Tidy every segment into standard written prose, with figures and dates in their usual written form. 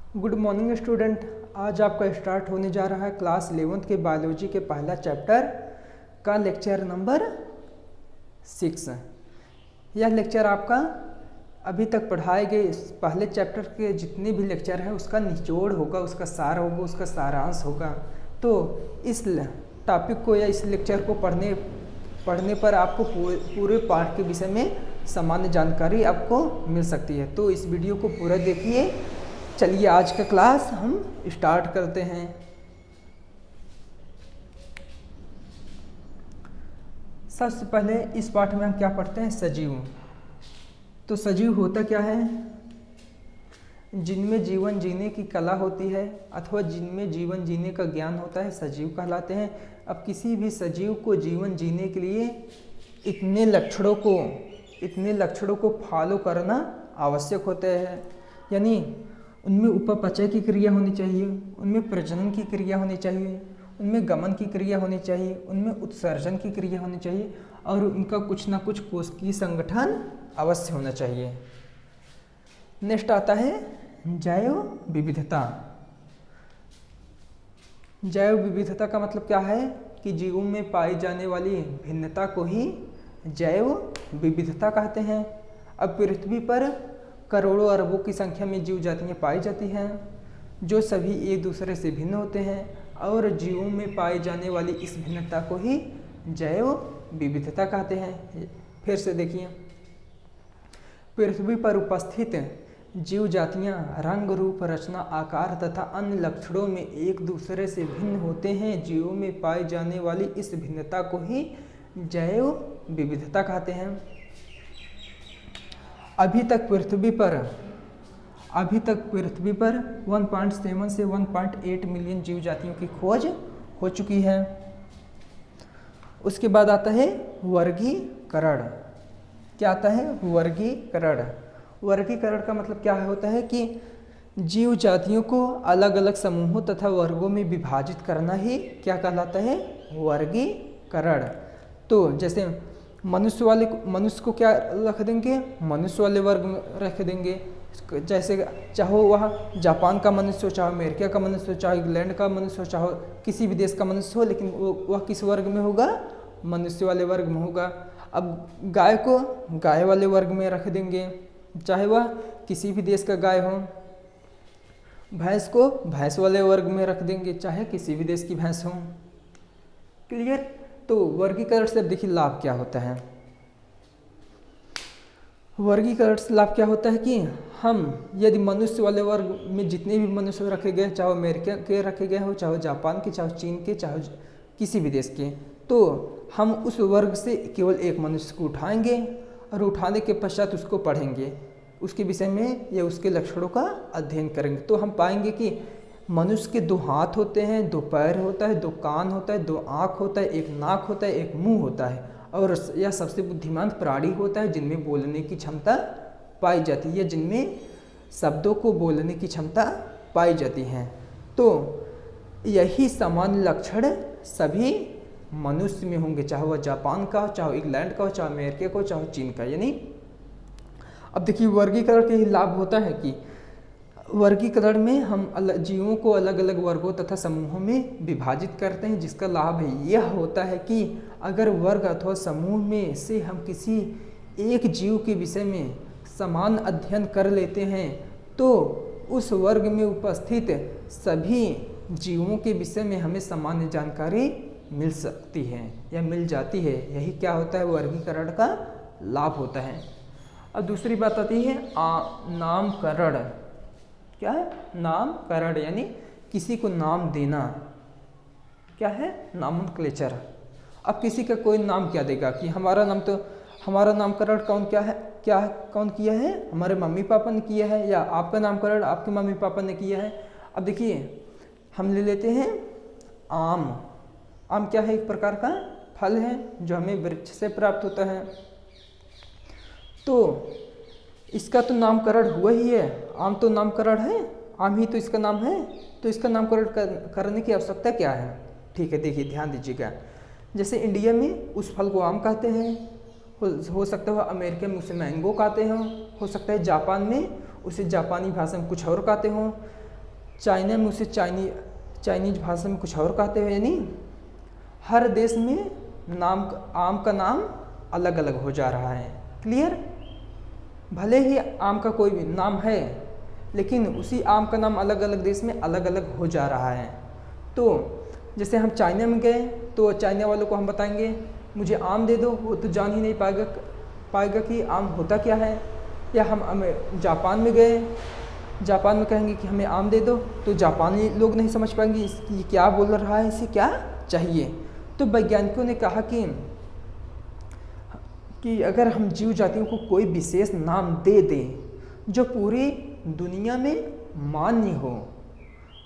Good morning student. आज आपका start होने जा रहा है क्लास 11th के बायोलॉजी के पहला चैप्टर का लेक्चर नंबर 6। यह लेक्चर आपका अभी तक पढ़ाए गए पहले चैप्टर के जितने भी लेक्चर हैं उसका निचोड़ होगा, उसका सार होगा, उसका सारांश होगा। तो इस टॉपिक को या इस लेक्चर को पढ़ने पर आपको पूरे पाठ के विषय में सामान्य जानकारी आपको मिल सकती है। तो इस वीडियो को पूरा देखिए। चलिए आज का क्लास हम स्टार्ट करते हैं। सबसे पहले इस पाठ में हम क्या पढ़ते हैं? सजीव। तो सजीव होता क्या है? जिनमें जीवन जीने की कला होती है अथवा जिनमें जीवन जीने का ज्ञान होता है, सजीव कहलाते हैं। अब किसी भी सजीव को जीवन जीने के लिए इतने लक्षणों को फॉलो करना आवश्यक होता है। यानी उनमें उपपचय की क्रिया होनी चाहिए, उनमें प्रजनन की क्रिया होनी चाहिए, उनमें गमन की क्रिया होनी चाहिए, उनमें उत्सर्जन की क्रिया होनी चाहिए और उनका कुछ ना कुछ कोशिकीय संगठन अवश्य होना चाहिए। नेक्स्ट आता है जैव विविधता। जैव विविधता का मतलब क्या है कि जीवों में पाई जाने वाली भिन्नता को ही जैव विविधता कहते हैं। अब पृथ्वी पर करोड़ों अरबों की संख्या में जीव जातियाँ पाई जाती हैं जो सभी एक दूसरे से भिन्न होते हैं और जीवों में पाई जाने वाली इस भिन्नता को ही जैव विविधता कहते हैं। फिर से देखिए, पृथ्वी पर उपस्थित जीव जातियाँ रंग, रूप, रचना, आकार तथा अन्य लक्षणों में एक दूसरे से भिन्न होते हैं। जीवों में पाई जाने वाली इस भिन्नता को ही जैव विविधता कहते हैं। अभी तक पृथ्वी पर 1.7 से 1.8 मिलियन जीव जातियों की खोज हो चुकी है। उसके बाद आता है वर्गीकरण। क्या आता है? वर्गीकरण। वर्गीकरण का मतलब क्या होता है कि जीव जातियों को अलग अलग समूहों तथा वर्गों में विभाजित करना ही क्या कहलाता है? वर्गीकरण। तो जैसे मनुष्य को क्या रख देंगे? मनुष्य वाले वर्ग में रख देंगे। जैसे चाहे वह जापान का मनुष्य हो, चाहे अमेरिका का मनुष्य हो, चाहे इंग्लैंड का मनुष्य हो, चाहे किसी भी देश का मनुष्य हो, लेकिन वह किस वर्ग में होगा? मनुष्य वाले वर्ग में होगा। अब गाय को गाय वाले वर्ग में रख देंगे, चाहे वह किसी भी देश का गाय हो। भैंस को भैंस वाले वर्ग में रख देंगे, चाहे किसी भी देश की भैंस हो। क्लियर? तो वर्गीकरण से देखिए लाभ क्या होता है। वर्गीकरण से लाभ क्या होता है कि हम यदि मनुष्य वाले वर्ग में जितने भी मनुष्य रखे गए, चाहे अमेरिका के रखे गए हो, चाहे जापान के, चाहे चीन के, चाहे किसी भी देश के, तो हम उस वर्ग से केवल एक मनुष्य को उठाएंगे और उठाने के पश्चात उसको पढ़ेंगे, उसके विषय में या उसके लक्षणों का अध्ययन करेंगे। तो हम पाएंगे कि मनुष्य के 2 हाथ होते हैं, 2 पैर होता है, 2 कान होता है, 2 आँख होता है, 1 नाक होता है, 1 मुंह होता है और यह सबसे बुद्धिमान प्राणी होता है जिनमें बोलने की क्षमता पाई जाती है, जिनमें शब्दों को बोलने की क्षमता पाई जाती है। तो यही सामान्य लक्षण सभी मनुष्य में होंगे, चाहे वह जापान का हो, चाहे इंग्लैंड का हो, चाहे अमेरिका का हो, चाहे चीन का। यानी अब देखिए वर्गीकरण के ही लाभ होता है कि वर्गीकरण में हम जीवों को अलग अलग वर्गों तथा समूहों में विभाजित करते हैं, जिसका लाभ यह होता है कि अगर वर्ग अथवा समूह में से हम किसी एक जीव के विषय में समान अध्ययन कर लेते हैं तो उस वर्ग में उपस्थित सभी जीवों के विषय में हमें सामान्य जानकारी मिल सकती है या मिल जाती है। यही क्या होता है? वर्गीकरण का लाभ होता है। अब दूसरी बात आती है नामकरण। क्या है? नामकरण यानी किसी को नाम देना। क्या है? नॉमेनक्लेचर। अब किसी का कोई नाम क्या देगा कि हमारा नामकरण कौन किया है? हमारे मम्मी पापा ने किया है, या आपका नामकरण आपके मम्मी पापा ने किया है। अब देखिए हम ले लेते हैं आम। आम क्या है? एक प्रकार का फल है जो हमें वृक्ष से प्राप्त होता है। तो इसका तो नामकरण हुआ ही है। आम तो नामकरण है, आम ही तो इसका नाम है, तो इसका नामकरण करने की आवश्यकता क्या है? ठीक है, देखिए ध्यान दीजिएगा। जैसे इंडिया में उस फल को आम कहते हैं, हो सकता है अमेरिका में उसे मैंगो कहते हों, हो सकता है जापान में उसे जापानी भाषा में कुछ और कहते हों, चाइना में उसे चाइनीज भाषा में कुछ और कहते हैं। यानी हर देश में आम का नाम अलग अलग हो जा रहा है। क्लियर? भले ही आम का कोई भी नाम है, लेकिन उसी आम का नाम अलग अलग देश में अलग अलग हो जा रहा है। तो जैसे हम चाइना में गए तो चाइना वालों को हम बताएंगे मुझे आम दे दो, वो तो जान ही नहीं पाएगा कि आम होता क्या है। या हम जापान में गए, जापान में कहेंगे कि हमें आम दे दो, तो जापानी लोग नहीं समझ पाएंगे ये क्या बोल रहा है, इसे क्या चाहिए। तो वैज्ञानिकों ने कहा कि अगर हम जीव जातियों को कोई विशेष नाम दे दें जो पूरी दुनिया में मान्य हो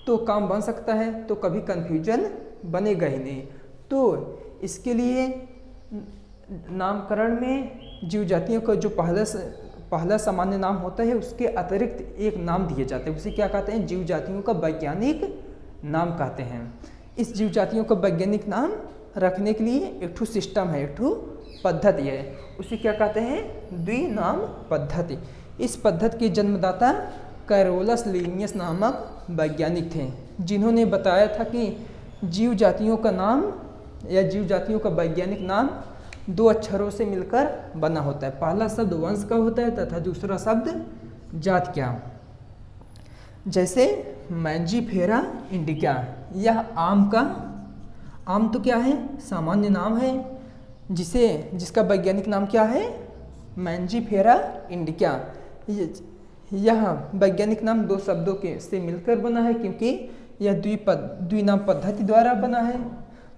तो काम बन सकता है, तो कभी कन्फ्यूजन बनेगा ही नहीं। तो इसके लिए नामकरण में जीव जातियों का जो पहला सामान्य नाम होता है उसके अतिरिक्त एक नाम दिए जाते हैं, उसे क्या कहते हैं? जीव जातियों का वैज्ञानिक नाम कहते हैं। इस जीव जातियों का वैज्ञानिक नाम रखने के लिए एक ठो सिस्टम है, एक ठो पद्धति है, उसे क्या कहते हैं? द्विनाम पद्धति। इस पद्धति के जन्मदाता कैरोलस लिनियस नामक वैज्ञानिक थे, जिन्होंने बताया था कि जीव जातियों का नाम या जीव जातियों का वैज्ञानिक नाम दो अक्षरों से मिलकर बना होता है। पहला शब्द वंश का होता है तथा दूसरा शब्द जात का। जैसे मैंजीफेरा इंडिका, यह आम तो क्या है? सामान्य नाम है, जिसका वैज्ञानिक नाम क्या है? Mangifera indica. यह वैज्ञानिक नाम दो शब्दों से मिलकर बना है, क्योंकि यह द्विनाम पद्धति द्वारा बना है।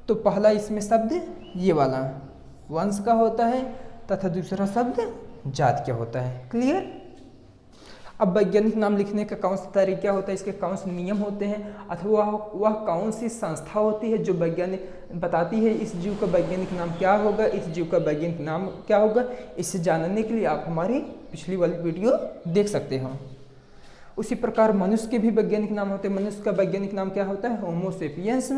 तो पहला इसमें शब्द ये वाला वंश का होता है तथा दूसरा शब्द जात का होता है। क्लियर? अब वैज्ञानिक नाम लिखने का कौन सा तरीका होता है, इसके कौन से नियम होते हैं, अथवा वह कौन सी संस्था होती है जो वैज्ञानिक बताती है इस जीव का वैज्ञानिक नाम क्या होगा, इस जीव का वैज्ञानिक नाम क्या होगा, इसे जानने के लिए आप हमारी पिछली वाली वीडियो देख सकते हो। उसी प्रकार मनुष्य के भी वैज्ञानिक नाम होते हैं। मनुष्य का वैज्ञानिक नाम क्या होता है? होमो सेपियंस,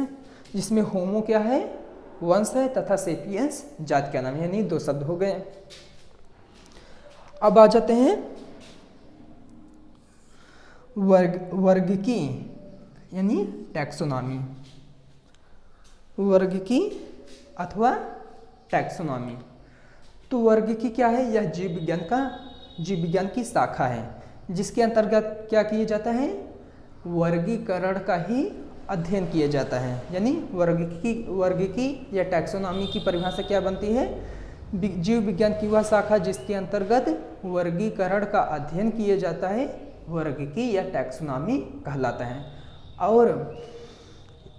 जिसमें होमो क्या है? वंश है तथा सेपियंस जात का नाम, यानी दो शब्द हो गए। अब आ जाते हैं वर्गीकी यानी टैक्सोनॉमी। वर्गीकी अथवा टैक्सोनॉमी। तो वर्गीकी क्या है? यह जीव विज्ञान की शाखा है, जिसके अंतर्गत क्या किया जाता है? वर्गीकरण का ही अध्ययन किया जाता है। यानी वर्गीकी या टैक्सोनॉमी की परिभाषा क्या बनती है? जीव विज्ञान की वह शाखा जिसके अंतर्गत वर्गीकरण का अध्ययन किया जाता है, वर्गीकी या टैक्सोनॉमी कहलाता है। और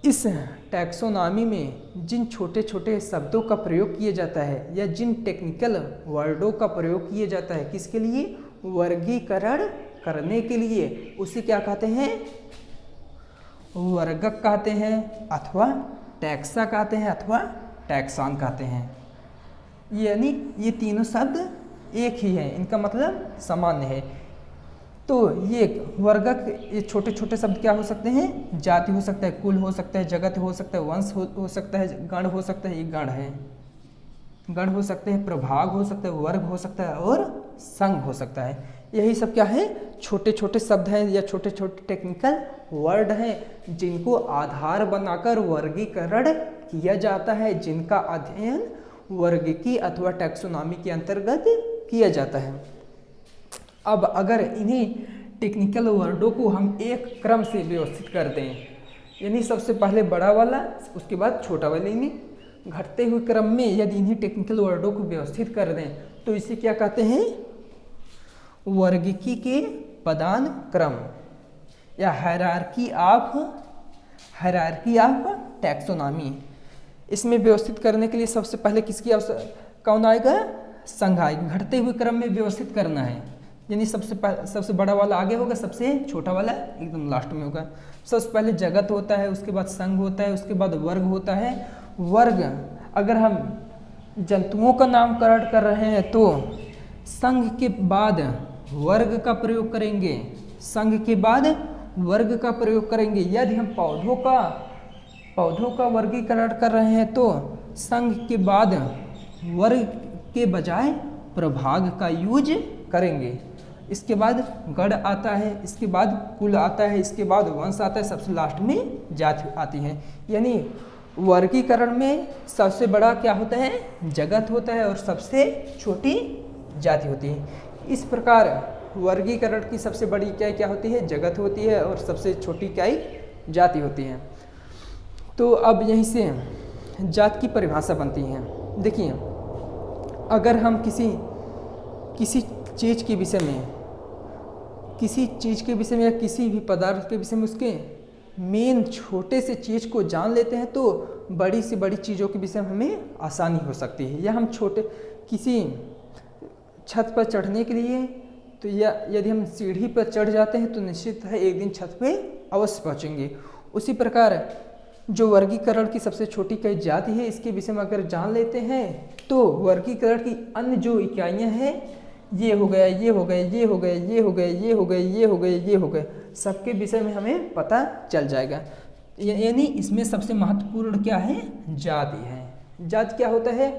इस टैक्सोनॉमी में जिन छोटे छोटे शब्दों का प्रयोग किया जाता है या जिन टेक्निकल वर्डों का प्रयोग किया जाता है, किसके लिए? वर्गीकरण करने के लिए, उसे क्या कहते हैं? वर्गक कहते हैं, अथवा टैक्सा कहते हैं, अथवा टैक्सॉन कहते हैं। यानी ये तीनों शब्द एक ही है, इनका मतलब सामान्य है। तो ये वर्गक, ये छोटे छोटे शब्द क्या हो सकते हैं? जाति हो सकता है, कुल हो सकता है, जगत हो सकता है, वंश हो सकता है, गण हो सकता है, ये गण है, गण हो सकते हैं, प्रभाग हो सकता है, वर्ग हो सकता है और संघ हो सकता है। यही सब क्या है? छोटे छोटे शब्द हैं या छोटे छोटे टेक्निकल वर्ड हैं, जिनको आधार बनाकर वर्गीकरण किया जाता है, जिनका अध्ययन वर्गीकी अथवा टैक्सोनॉमी के अंतर्गत किया जाता है। अब अगर इन्हीं टेक्निकल वर्डों को हम एक क्रम से व्यवस्थित कर दें, यानी सबसे पहले बड़ा वाला, उसके बाद छोटा वाला, यानी घटते हुए क्रम में यदि इन्हीं टेक्निकल वर्डों को व्यवस्थित कर दें तो इसे क्या कहते हैं? वर्गीकी के पदान क्रम या हायरार्की ऑफ टैक्सोनॉमी। इसमें व्यवस्थित करने के लिए सबसे पहले किसकी कौन आएगा? संघ आएगा। घटते हुए क्रम में व्यवस्थित करना है, यानी सबसे बड़ा वाला आगे होगा, सबसे छोटा वाला एकदम लास्ट में होगा। सबसे पहले जगत होता है, उसके बाद संघ होता है, उसके बाद वर्ग होता है। वर्ग, अगर हम जंतुओं का नामकरण कर रहे हैं तो संघ के बाद वर्ग का प्रयोग करेंगे, संघ के बाद वर्ग का प्रयोग करेंगे। यदि हम पौधों का वर्गीकरण कर रहे हैं तो संघ के बाद वर्ग के बजाय प्रभाग का यूज करेंगे। इसके बाद गण आता है, इसके बाद कुल आता है, इसके बाद वंश आता है, सबसे लास्ट में जाति आती है। यानी वर्गीकरण में सबसे बड़ा क्या होता है, जगत होता है और सबसे छोटी जाति होती है। इस प्रकार वर्गीकरण की सबसे बड़ी इकाई क्या होती है, जगत होती है और सबसे छोटी इकाई जाति होती है। तो अब यहीं से जात की परिभाषा बनती है। देखिए, अगर हम किसी चीज़ के विषय में, या किसी भी पदार्थ के विषय में उसके मेन छोटे से चीज़ को जान लेते हैं तो बड़ी से बड़ी चीज़ों के विषय में हमें आसानी हो सकती है। या हम छोटे किसी छत पर चढ़ने के लिए, तो या यदि हम सीढ़ी पर चढ़ जाते हैं तो निश्चित है एक दिन छत पे अवश्य पहुँचेंगे। उसी प्रकार जो वर्गीकरण की सबसे छोटी इकाई जाति है, इसके विषय में अगर जान लेते हैं तो वर्गीकरण की अन्य जो इकाइयाँ हैं, ये हो गया, ये हो गए, ये हो गए, ये हो गए, ये हो गए, ये हो गए, ये हो गए, सबके विषय में हमें पता चल जाएगा। यानी इसमें सबसे महत्वपूर्ण क्या है, जाति है। जाति क्या होता है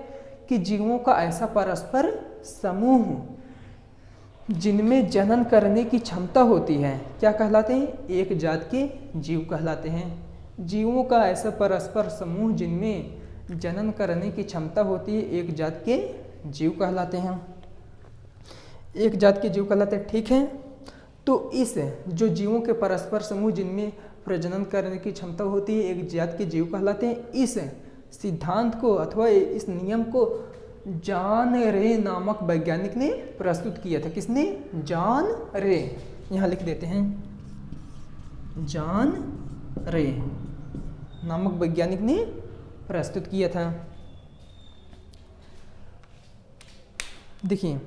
कि जीवों का ऐसा परस्पर समूह जिनमें जनन करने की क्षमता होती है, क्या कहलाते हैं, एक जात के जीव कहलाते हैं। जीवों का ऐसा परस्पर समूह जिनमें जनन करने की क्षमता होती है, एक जात के जीव कहलाते हैं। एक जात के जीव कहलाते हैं, ठीक है। तो इस जो जीवों के परस्पर समूह जिनमें प्रजनन करने की क्षमता होती है, एक जात के जीव कहलाते हैं। इस सिद्धांत को अथवा इस नियम को जॉन रे नामक वैज्ञानिक ने प्रस्तुत किया था। किसने, जॉन रे, यहाँ लिख देते हैं, जॉन रे नामक वैज्ञानिक ने प्रस्तुत किया था। देखिए,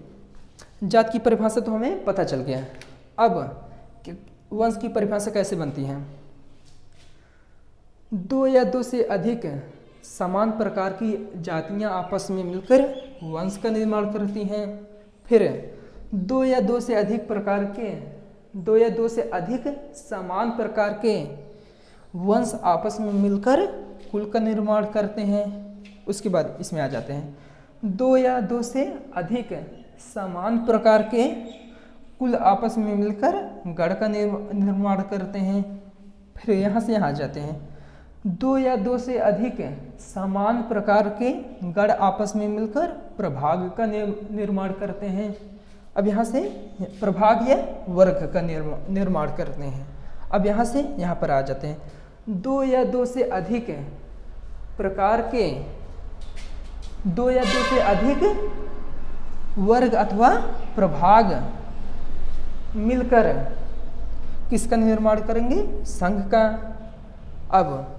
जात की परिभाषा तो हमें पता चल गया। अब वंश की परिभाषा कैसे बनती है। दो या दो से अधिक समान प्रकार की जातियां आपस में मिलकर वंश का निर्माण करती हैं। फिर दो या दो से अधिक समान प्रकार के वंश आपस में मिलकर कुल का निर्माण करते हैं। उसके बाद इसमें आ जाते हैं, दो या दो से अधिक समान प्रकार के कुल आपस में मिलकर गण का निर्माण करते हैं। फिर यहाँ से यहाँ आ जाते हैं, दो या दो से अधिक समान प्रकार के गण आपस में मिलकर प्रभाग का निर्माण करते हैं। अब यहाँ से प्रभाग या वर्ग का निर्माण करते हैं। अब यहाँ से यहाँ पर आ जाते हैं, दो या दो से अधिक वर्ग अथवा प्रभाग मिलकर किसका निर्माण करेंगे, संघ का। अब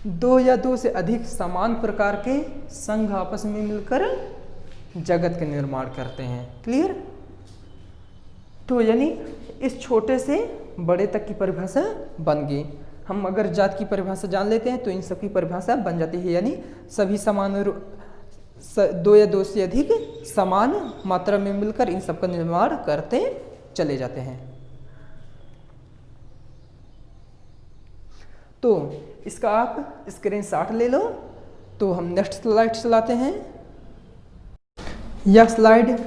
दो या दो से अधिक समान प्रकार के संघ आपस में मिलकर जगत का निर्माण करते हैं। क्लियर। तो यानी इस छोटे से बड़े तक की परिभाषा बन गई। हम अगर जात की परिभाषा जान लेते हैं तो इन सब की परिभाषा बन जाती है। यानी सभी समान दो या दो से अधिक समान मात्रा में मिलकर इन सब का निर्माण करते चले जाते हैं। तो इसका आप स्क्रीनशॉट ले लो। तो हम नेक्स्ट स्लाइड चलाते हैं। यह स्लाइड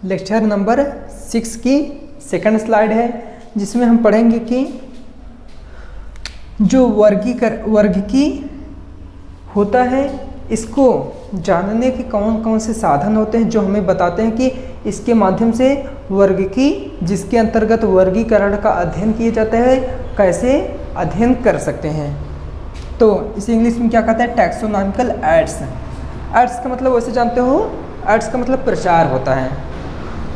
लेक्चर नंबर 6 की सेकंड स्लाइड है, जिसमें हम पढ़ेंगे कि जो वर्गीकी होता है, इसको जानने के कौन कौन से साधन होते हैं जो हमें बताते हैं कि इसके माध्यम से वर्गीकी, जिसके अंतर्गत वर्गीकरण का अध्ययन किया जाता है, कैसे अध्ययन कर सकते हैं। तो इसे इंग्लिश में क्या कहते हैं, टैक्सोनॉमिकल एड्स। एड्स का मतलब वैसे जानते हो, एड्स का मतलब प्रचार होता है।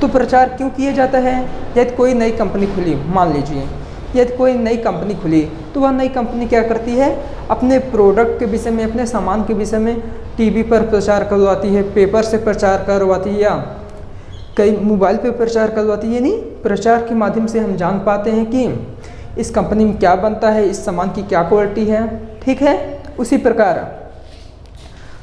तो प्रचार क्यों किया जाता है। यदि कोई नई कंपनी खुली, मान लीजिए यदि कोई नई कंपनी खुली, तो वह नई कंपनी क्या करती है, अपने प्रोडक्ट के विषय में, अपने सामान के विषय में टीवी पर प्रचार करवाती है, पेपर से प्रचार करवाती है, या कई मोबाइल पे प्रचार करवाती है। यानी प्रचार के माध्यम से हम जान पाते हैं कि इस कंपनी में क्या बनता है, इस सामान की क्या क्वालिटी है। ठीक है। उसी प्रकार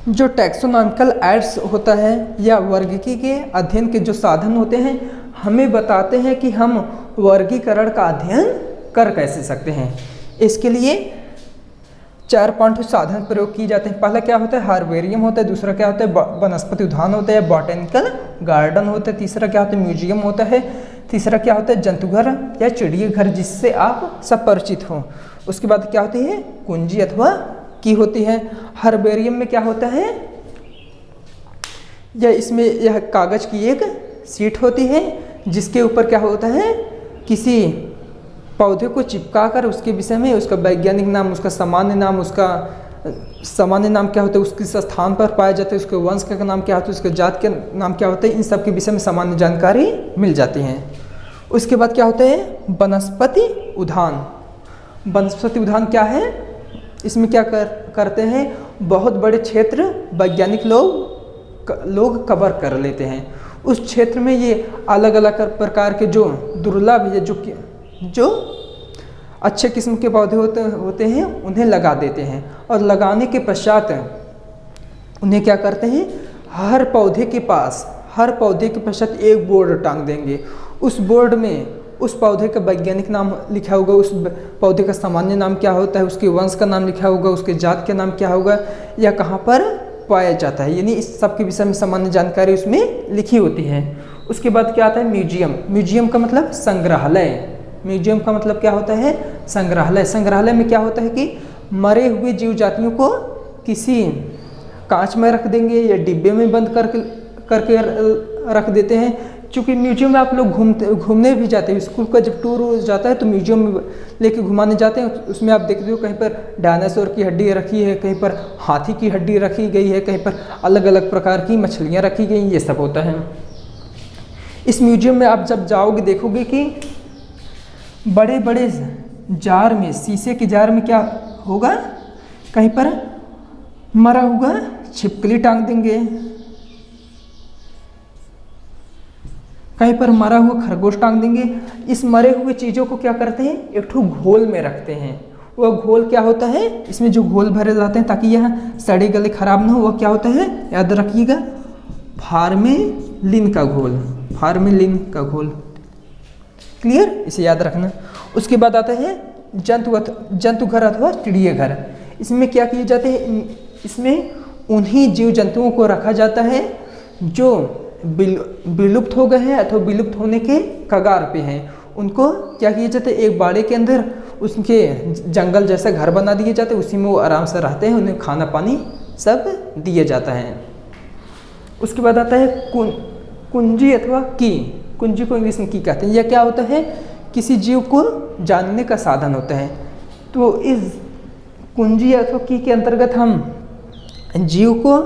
जो टैक्सोनॉमिकल एड्स होता है या वर्गीकी के अध्ययन के जो साधन होते हैं, हमें बताते हैं कि हम वर्गीकरण का अध्ययन कर कैसे सकते हैं। इसके लिए 4 पांठु साधन प्रयोग किए जाते हैं। पहला क्या होता है, हार्बेरियम होता है। दूसरा क्या होता है, वनस्पति उद्यान होता है, बॉटेनिकल गार्डन होता है। तीसरा क्या होता है, म्यूजियम होता है। तीसरा क्या होता है, जंतुघर या चिड़ियाघर, जिससे आप सब परिचित हों। उसके बाद क्या होती है, कुंजी अथवा की होती है। हार्बेरियम में क्या होता है, यह कागज की एक शीट होती है जिसके ऊपर क्या होता है, किसी पौधे को चिपकाकर उसके विषय में उसका वैज्ञानिक नाम, उसका सामान्य नाम, उसका सामान्य नाम क्या होता है, उसके स्थान पर पाया जाता है, उसके वंश का नाम क्या होता है, उसके जात के नाम क्या होता है, इन सब के विषय में सामान्य जानकारी मिल जाती है। उसके बाद क्या होता है, वनस्पति उद्यान। वनस्पति उद्यान क्या है, इसमें क्या करते हैं, बहुत बड़े क्षेत्र वैज्ञानिक लोग कवर कर लेते हैं। उस क्षेत्र में ये अलग अलग प्रकार के जो दुर्लभ या जो अच्छे किस्म के पौधे होते हैं उन्हें लगा देते हैं। और लगाने के पश्चात उन्हें क्या करते हैं, हर पौधे के पश्चात एक बोर्ड टांग देंगे। उस बोर्ड में उस पौधे का वैज्ञानिक नाम लिखा होगा, उस पौधे का सामान्य नाम क्या होता है, उसके वंश का नाम लिखा होगा, उसके जात का नाम क्या होगा, या कहाँ पर पाया जाता है, यानी इस सब के विषय में सामान्य जानकारी उसमें लिखी होती है। उसके बाद क्या आता है, म्यूजियम। म्यूजियम का मतलब संग्रहालय। म्यूजियम का मतलब क्या होता है, संग्रहालय। संग्रहालय में क्या होता है कि मरे हुए जीव जातियों को किसी कांच में रख देंगे या डिब्बे में बंद करके रख देते हैं। क्योंकि म्यूजियम में आप लोग घूमने भी जाते हैं, स्कूल का जब टूर जाता है तो म्यूजियम में लेके घुमाने जाते हैं। उसमें आप देखते हो कहीं पर डायनासोर की हड्डी रखी है, कहीं पर हाथी की हड्डी रखी गई है, कहीं पर अलग अलग प्रकार की मछलियाँ रखी गई, ये सब होता है। इस म्यूजियम में आप जब जाओगे देखोगे कि बड़े बड़े जार में, शीशे के जार में क्या होगा, कहीं पर मरा हुआ छिपकली टांग देंगे, कहीं पर मरा हुआ खरगोश टांग देंगे। इस मरे हुए चीज़ों को क्या करते हैं, एक ठो घोल में रखते हैं। वह घोल क्या होता है, इसमें जो घोल भरे जाते हैं ताकि यह सड़े गले खराब ना हो, वह क्या होता है, याद रखिएगा, फार्मेलिन का घोल। फार्मेलिन का घोल, क्लियर, इसे याद रखना। उसके बाद आता है जंतुघर अथवा चिड़ियाघर। इसमें क्या किए जाते हैं, इसमें उन्हीं जीव जंतुओं को रखा जाता है जो विलुप्त हो गए हैं अथवा विलुप्त होने के कगार पे हैं। उनको क्या किया जाता है, एक बाड़े के अंदर उसके जंगल जैसा घर बना दिए जाते हैं, उसी में वो आराम से रहते हैं, उन्हें खाना पानी सब दिया जाता है। उसके बाद आता है कुंजी अथवा की। कुंजी को इंग्लिश में की कहते हैं। यह क्या होता है, किसी जीव को जानने का साधन होता है। तो इस कुंजी अथवा की के अंतर्गत हम जीव को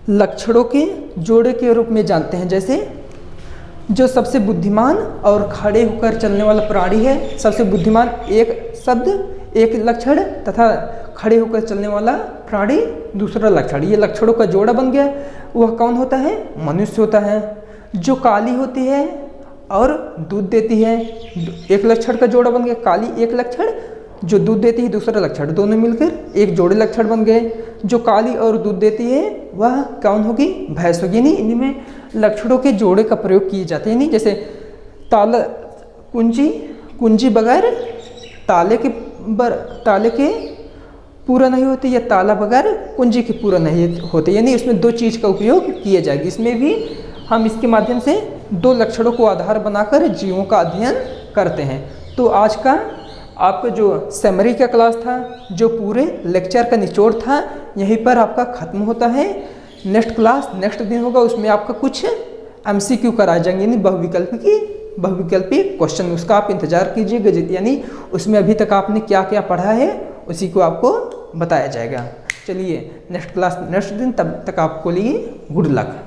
लक्षणों के जोड़े के रूप में जानते हैं। जैसे जो सबसे बुद्धिमान और खड़े होकर चलने वाला प्राणी है, सबसे बुद्धिमान एक शब्द एक लक्षण तथा खड़े होकर चलने वाला प्राणी दूसरा लक्षण, ये लक्षणों का जोड़ा बन गया। वह कौन होता है, मनुष्य होता है। जो काली होती है और दूध देती है, एक लक्षण का जोड़ा बन गया। काली एक लक्षण, जो दूध देती है दूसरा लक्षण, दोनों मिलकर एक जोड़े लक्षण बन गए। जो काली और दूध देती है वह कौन होगी, भैंस होगी। नहीं, इनमें लक्षणों के जोड़े का प्रयोग किए जाते हैं। नहीं, जैसे ताला कुंजी बगैर ताले के पूरा नहीं होते, या ताला बगैर कुंजी के पूरा नहीं होते, यानी इसमें दो चीज़ का उपयोग किया जाएगा। इसमें भी हम इसके माध्यम से दो लक्षणों को आधार बनाकर जीवों का अध्ययन करते हैं। तो आज का आपका जो समरी का क्लास था, जो पूरे लेक्चर का निचोड़ था, यहीं पर आपका ख़त्म होता है। नेक्स्ट क्लास नेक्स्ट दिन होगा, उसमें आपका कुछ MCQ कराए जाएंगे, यानी बहुविकल्पी क्वेश्चन, उसका आप इंतज़ार कीजिएगा। यानी उसमें अभी तक आपने क्या क्या पढ़ा है उसी को आपको बताया जाएगा। चलिए नेक्स्ट क्लास नेक्स्ट दिन, तब तक आपको लिए गुड लक।